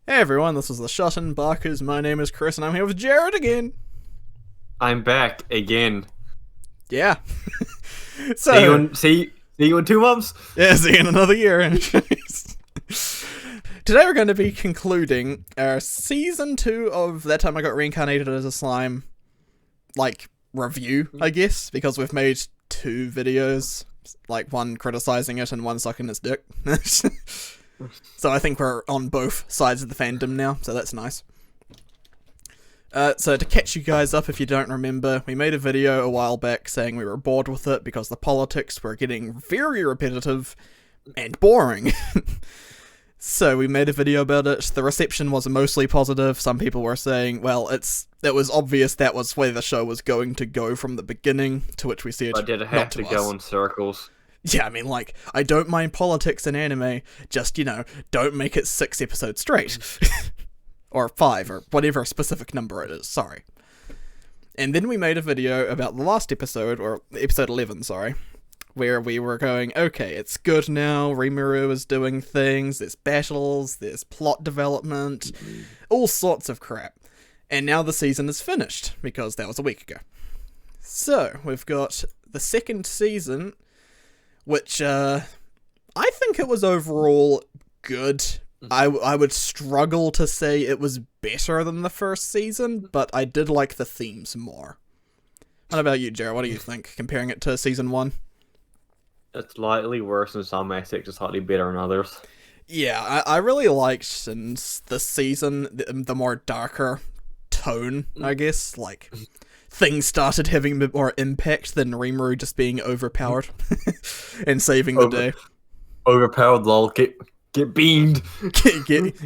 Hey everyone, this is the ShutInBakas. My name is Chris and I'm here with Jared again. I'm back again. Yeah. See you in 2 months. Yeah, see you in another year. Today we're going to be concluding our season 2 of That Time I Got Reincarnated as a Slime, review, I guess, because we've made 2 videos, one criticizing it and one sucking its dick. So I think we're on both sides of the fandom now, so that's nice. So to catch you guys up, if you don't remember, we made a video a while back saying we were bored with it because the politics were getting very repetitive and boring. So we made a video about it. The reception was mostly positive. Some people were saying, well, it was obvious that was where the show was going to go from the beginning, to which we said, I did have to go in circles. Yeah, I mean, I don't mind politics in anime, just, don't make it 6 episodes straight. Or 5, or whatever specific number it is, sorry. And then we made a video about the last episode, or episode 11, sorry, where we were going, okay, it's good now, Rimuru is doing things, there's battles, there's plot development, all sorts of crap. And now the season is finished, because that was a week ago. So, we've got the second season, which, I think it was overall good. I would struggle to say it was better than the first season, but I did like the themes more. What about you, Jared? What do you think, comparing it to season 1? It's slightly worse in some aspects, it's slightly better in others. Yeah, I really liked in this season the more darker tone, I guess. Things started having a bit more impact than Rimuru just being overpowered and saving the day. Overpowered, lol. Get beamed.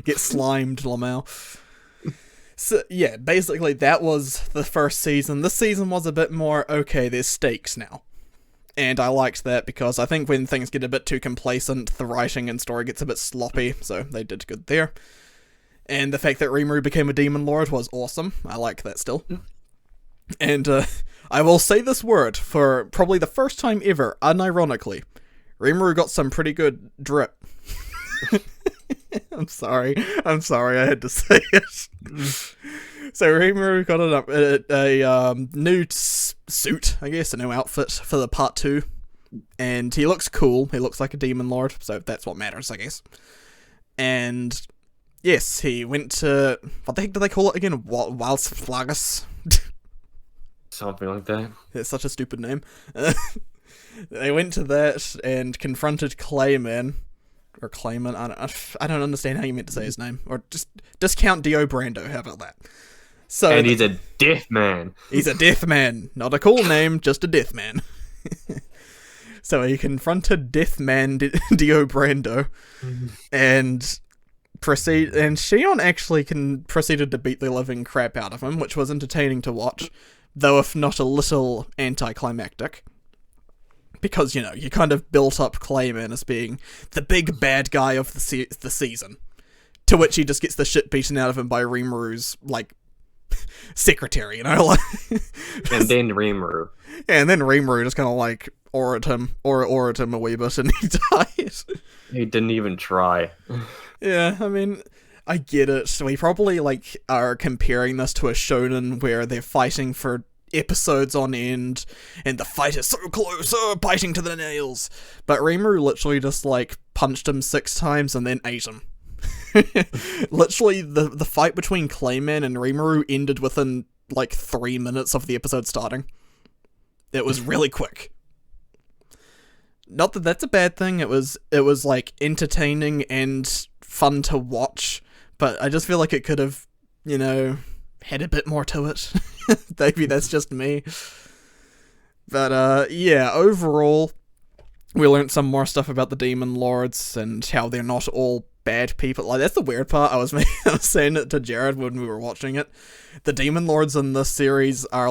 get slimed, Lamau. So, yeah, basically that was the first season. This season was a bit more, okay, there's stakes now. And I liked that because I think when things get a bit too complacent, the writing and story gets a bit sloppy, so they did good there. And the fact that Rimuru became a demon lord was awesome. I like that still. And I will say this word for probably the first time ever, unironically. Rimuru got some pretty good drip. I'm sorry, I had to say it. So Rimuru got a new suit, I guess, a new outfit for the part 2. And he looks cool, he looks like a demon lord, so that's what matters, I guess. And yes, he went to, what the heck do they call it again? Wildsflagus? Something like that. It's such a stupid name. They went to that and confronted Clayman. Or Clayman, I don't understand how you meant to say his name. Or just discount Dio Brando, how about that? So and he's a death man. He's a death man. Not a cool name, just a death man. So he confronted Death Man Dio Brando. And Shion actually proceeded to beat the living crap out of him, which was entertaining to watch, though if not a little anticlimactic. Because, you kind of built up Clayman as being the big bad guy of the season. To which he just gets the shit beaten out of him by Rimuru's, secretary, And then Rimuru. And then Rimuru just kind of, aurat him a wee bit and he dies. He didn't even try. Yeah, I mean, I get it. So we probably, are comparing this to a shonen where they're fighting for episodes on end, and the fight is so close, biting to the nails. But Rimuru literally just, punched him 6 times and then ate him. Literally, the fight between Clayman and Rimuru ended within, 3 minutes of the episode starting. It was really quick. Not that that's a bad thing, it was entertaining and fun to watch, but I just feel like it could have, had a bit more to it. Maybe that's just me. But, yeah, overall, we learned some more stuff about the Demon Lords and how they're not all bad people. That's the weird part. I was saying it to Jared when we were watching it. The Demon Lords in this series are,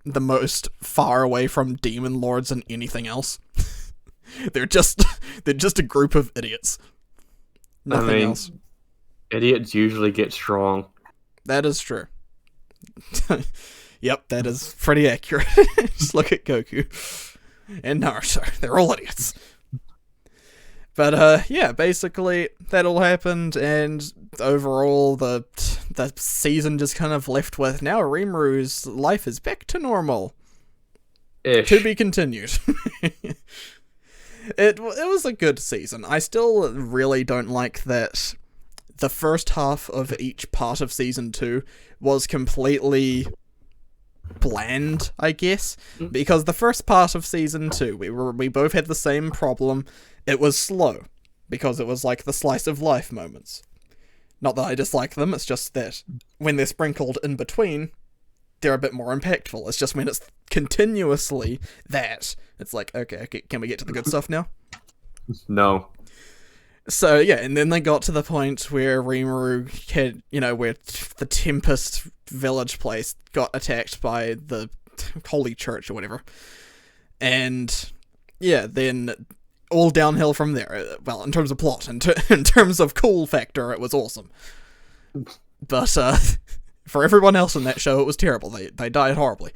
the most far away from Demon Lords than anything else. They're just a group of idiots. Nothing else. Idiots usually get strong. That is true. Yep, that is pretty accurate. Just look at Goku and Naruto. They're all idiots. But yeah, basically that all happened, and overall the season just kind of left with now Rimuru's life is back to normal. Ish. To be continued. It was a good season. I still really don't like that the first half of each part of season 2 was completely bland, I guess, because the first part of season 2 we both had the same problem. It was slow because it was like the slice of life moments. Not that I dislike them, it's just that when they're sprinkled in between, they're a bit more impactful. It's just when it's continuously that, it's like, okay, can we get to the good stuff now? No. So yeah, and then they got to the point where Rimuru had, where the Tempest village place got attacked by the Holy Church or whatever. And yeah, then all downhill from there. Well, in terms of plot, in terms of cool factor, it was awesome. But for everyone else in that show, it was terrible. They died horribly.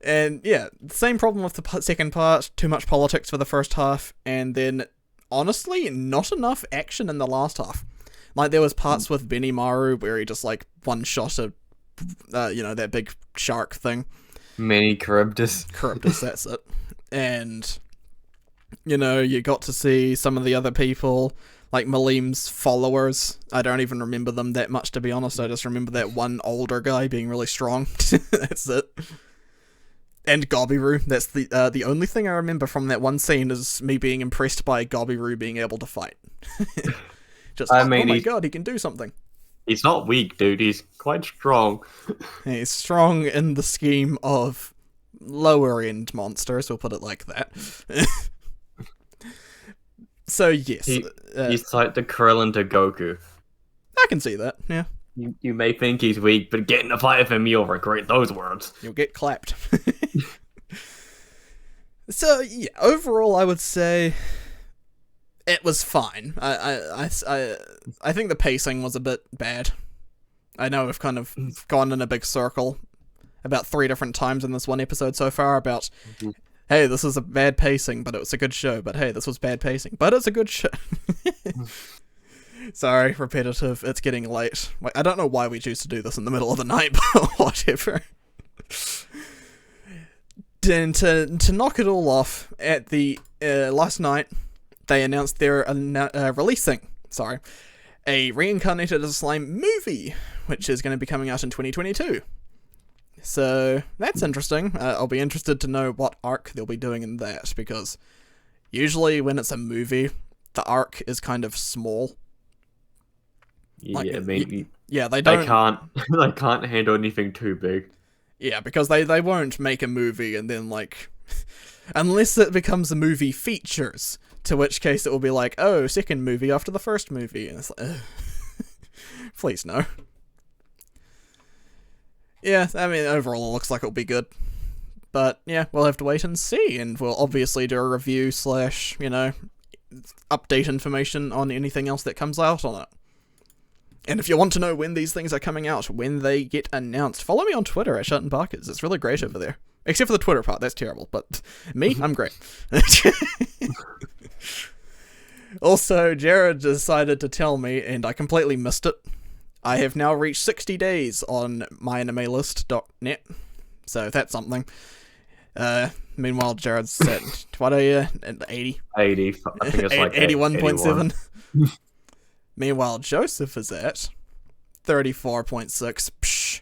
And yeah, same problem with the second part. Too much politics for the first half, and then honestly, not enough action in the last half. Like there was parts with Benimaru where he just like one shot a, that big shark thing. Many Charybdis. Charybdis, that's it. And you got to see some of the other people, like Malim's followers. I don't even remember them that much, to be honest. I just remember that one older guy being really strong. That's it. And Gobiru. That's the only thing I remember from that one scene is me being impressed by Gobiru being able to fight. Just, oh my god, he can do something. He's not weak, dude. He's quite strong. He's strong in the scheme of lower-end monsters, we'll put it like that. So, yes. He's like the Krillin to Goku. I can see that, yeah. You may think he's weak, but get in a fight with him, you'll regret those words. You'll get clapped. So, yeah, overall, I would say it was fine. I think the pacing was a bit bad. I know we've kind of gone in a big circle about 3 different times in this one episode so far about, hey, this is a bad pacing, but it was a good show. But hey, this was bad pacing, but it's a good show. Sorry, repetitive. It's getting late. I don't know why we choose to do this in the middle of the night, but whatever. Then to knock it all off, at the last night, they announced they're releasing a Reincarnated as a Slime movie, which is going to be coming out in 2022. So that's interesting. I'll be interested to know what arc they'll be doing in that, because usually when it's a movie, the arc is kind of small. Yeah, maybe. Yeah, they don't. They can't handle anything too big. Yeah, because they won't make a movie and then like, unless it becomes a movie features, to which case it will be like, oh, second movie after the first movie, and it's like, please no. Yeah, I mean, overall it looks like it'll be good. But yeah, we'll have to wait and see, and we'll obviously do a review / update information on anything else that comes out on it. And if you want to know when these things are coming out, when they get announced, follow me on Twitter at ShutInBakas. It's really great over there. Except for the Twitter part, that's terrible. But me, I'm great. Also, Jared decided to tell me, and I completely missed it, I have now reached 60 days on myanimelist.net. So that's something. Meanwhile, Jared's at, what are you? 80? 80. I think it's like 81.7. Meanwhile, Joseph is at 34.6. Psh.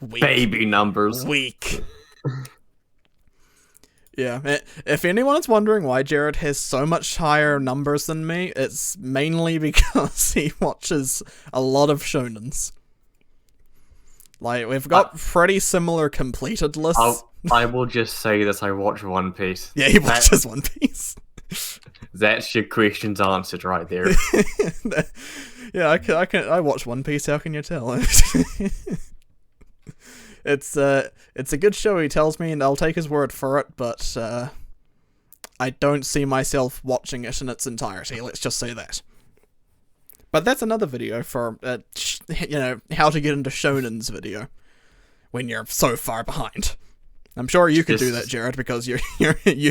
Weak. Baby numbers. Weak. Yeah, if anyone is wondering why Jared has so much higher numbers than me, it's mainly because he watches a lot of shonens. Like, we've got pretty similar completed lists. I will just say this, I watch One Piece. Yeah, he watches One Piece. That's your questions answered right there. Yeah, I watch One Piece, how can you tell? It's a good show, he tells me, and I'll take his word for it, but I don't see myself watching it in its entirety, let's just say that. But that's another video for, how to get into shonens video when you're so far behind. I'm sure you could do Just- that, Jared, because you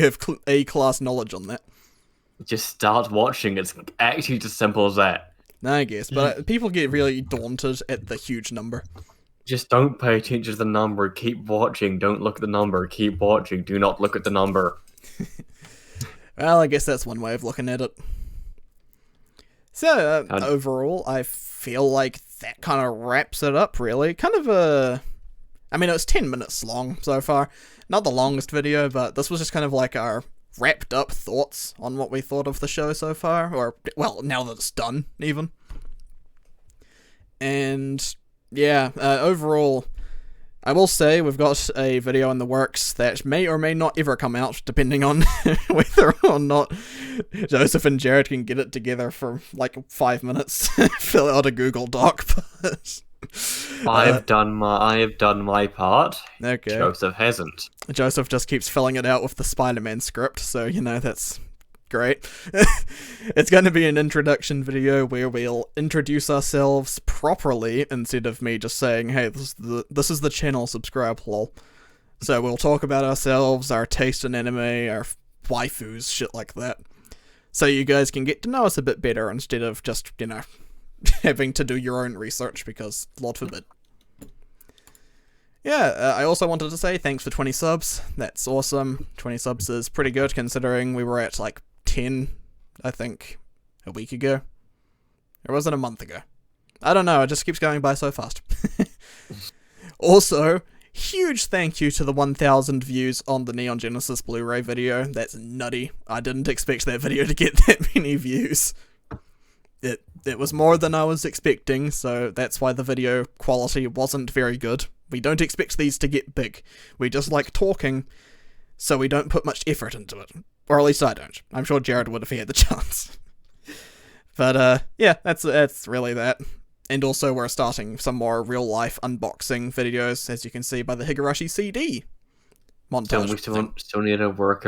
have A-class knowledge on that. Just start watching. It's actually just simple as that. I guess, but people get really daunted at the huge number. Just don't pay attention to the number. Keep watching. Don't look at the number. Keep watching. Do not look at the number. Well, I guess that's one way of looking at it. So, overall, I feel like that kind of wraps it up, really. Kind of I mean, it was 10 minutes long so far. Not the longest video, but this was just kind of like our wrapped up thoughts on what we thought of the show so far. Or, well, now that it's done, even. And, yeah, overall, I will say we've got a video in the works that may or may not ever come out, depending on whether or not Joseph and Jared can get it together for like 5 minutes, fill out a Google Doc. But I have done my part. Okay. Joseph hasn't. Joseph just keeps filling it out with the Spider-Man script, so that's great. It's going to be an introduction video where we'll introduce ourselves properly instead of me just saying, hey, this is the channel, subscribe, lol. So we'll talk about ourselves, our taste in anime, our waifus, shit like that. So you guys can get to know us a bit better instead of just, having to do your own research, because Lord forbid. Yeah, I also wanted to say thanks for 20 subs. That's awesome. 20 subs is pretty good considering we were at like 10, I think, a week ago. Or was it a month ago? I don't know, it just keeps going by so fast. Also, huge thank you to the 1,000 views on the Neon Genesis Blu-ray video. That's nutty. I didn't expect that video to get that many views. It was more than I was expecting, so that's why the video quality wasn't very good. We don't expect these to get big. We just like talking, so we don't put much effort into it. Or at least I don't. I'm sure Jared would if he had the chance. But, yeah, that's really that. And also we're starting some more real-life unboxing videos, as you can see by the Higurashi CD montage. We still need to work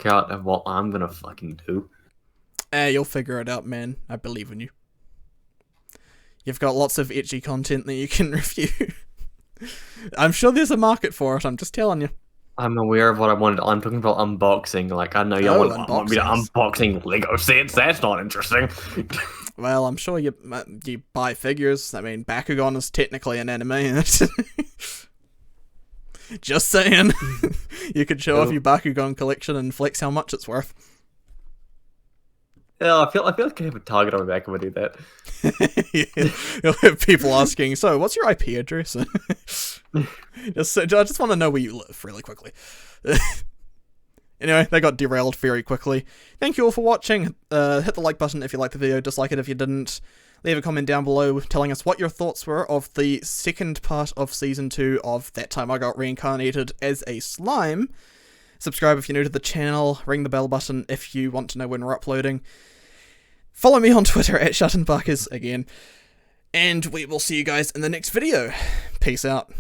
out of what I'm gonna fucking do. You'll figure it out, man. I believe in you. You've got lots of ecchi content that you can review. I'm sure there's a market for it, I'm just telling you. I'm aware of what I wanted. I'm talking about unboxing. Like, I know you want me to unboxing Lego sets. That's not interesting. Well, I'm sure you buy figures. I mean, Bakugan is technically an anime. Just saying. You could show off your Bakugan collection and flex how much it's worth. Yeah, I feel like I have a target on my back when I do that. Yeah. You'll have people asking, so what's your IP address? I just want to know where you live really quickly. Anyway, they got derailed very quickly. Thank you all for watching. Hit the like button if you liked the video, dislike it if you didn't. Leave a comment down below telling us what your thoughts were of the second part of Season 2 of That Time I Got Reincarnated as a Slime. Subscribe if you're new to the channel. Ring the bell button if you want to know when we're uploading. Follow me on Twitter at ShutInBakas again. And we will see you guys in the next video. Peace out.